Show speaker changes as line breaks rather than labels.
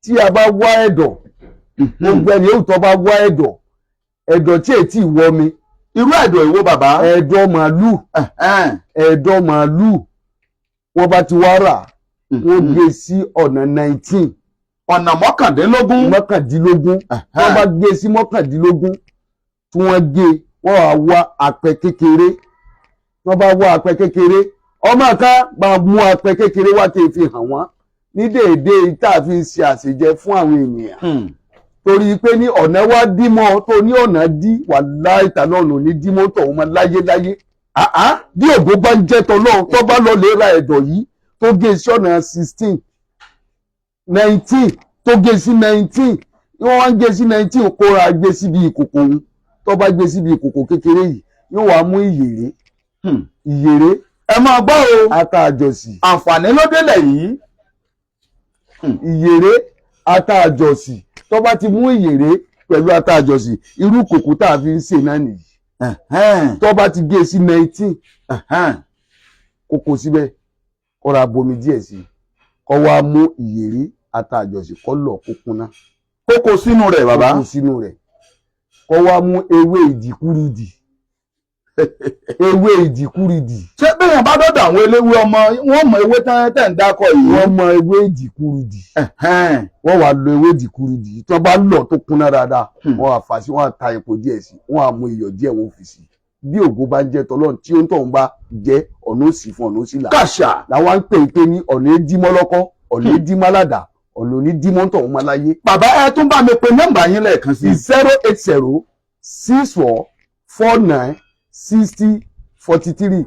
tí a bá wá ẹ̀dọ̀ gbogbo ẹni yóò tó bá wá ẹ̀dọ̀ tí ètí ìwọ mi.
Irú ẹ̀dọ̀ ìwo bàbá?
Ẹ̀dọ̀ màálù. Ẹ̀dọ̀ màálù wọ́n bá ti wá rà wọ́n gbé sí ọ̀nà 19.
Ọ̀nà mọ́kàndínlógún.
Wọ́n bá gbé sí mọ́kàndínlógún tí wọ́n gé wọ́n wá wá apẹ kékeré. Wọ́n bá wá apẹ kékeré ọmọ ká bá mú apẹ kékeré wá kí n fi hàn wọ́n ní déédéé tá a fi ń ṣe àṣejẹ fún àwọn ènìyàn. Torí pé ní ọ̀nà wá dímọ̀ tó ní ọ̀nà dí wàláhì tàlá ọ̀nà ní dímọ̀ tó wọn láyéláyé. Bí ògo bá ń jẹ́ tọ́lọ́run tó bá lọ lè ra ẹ̀dọ̀ yìí tó gé sí ọ̀nà 16 19 tó gé sí 19 wọ́n wá ń gé sí 19 kó ra gbé síbi ìkòkò òun tó bá gbé síbi ìkòkò kékeré yìí yóò wá mú ìyèrè. Ìyèrè
ẹ máa gbọ́ o.
Ata àjọsì.
Àǹfààní ló délẹ̀ yìí.
Ìyèrè ata àjọsì tó bá ti mú ìyèrè pẹ̀lú ata àjọsì irú kòkó tá a fi ń ṣe náà nìyí. Tó bá ti gé sí 19 kókó síbẹ̀ kó ra bomi díẹ̀ sí kó wá mú ìyèrè ata àjọsì kó lọ̀ kó kúnná.
Kókó sínú rẹ̀ bàbá.
Kókó sínú rẹ̀ kó wá mú ewé ìdìkúrìdì. Ewé ìdìkúrìdì.
Ṣé bẹ́ẹ̀ bá dọ́dọ̀ àwọn eléwé ọmọ wọ́n mọ ewé tẹ́ ń dákọ̀ yìí?
Wọ́n mọ ewé ìdìkúrìdì. Wọ́n wá lo ewé ìdìkúrìdì tí wọ́n bá lọ̀ tó kúnná dáadáa wọ́n wá fà sí wọ́n á ta epo díẹ̀ sí wọ́n á mú iyọ̀ díẹ̀ wọ́n fi sí. Bí ògo bá jẹ́ tọ́lọ́run tí ó ń tọ̀hún bá jẹ́ ọ̀nà òsì fún ọ̀nà òsì là.
Kàṣà
làwọn ń pè ní ọ̀nà èdímọ́ lọ́kọ́ ọ̀nà èdímọ́ ládàá ọ̀nà onídímọ́ tọ̀hún máa láyé.
Bàbá ẹ tún bá mi pe nọ́mbà yín lẹ́ẹ̀kan sí.
080 64 49 60 43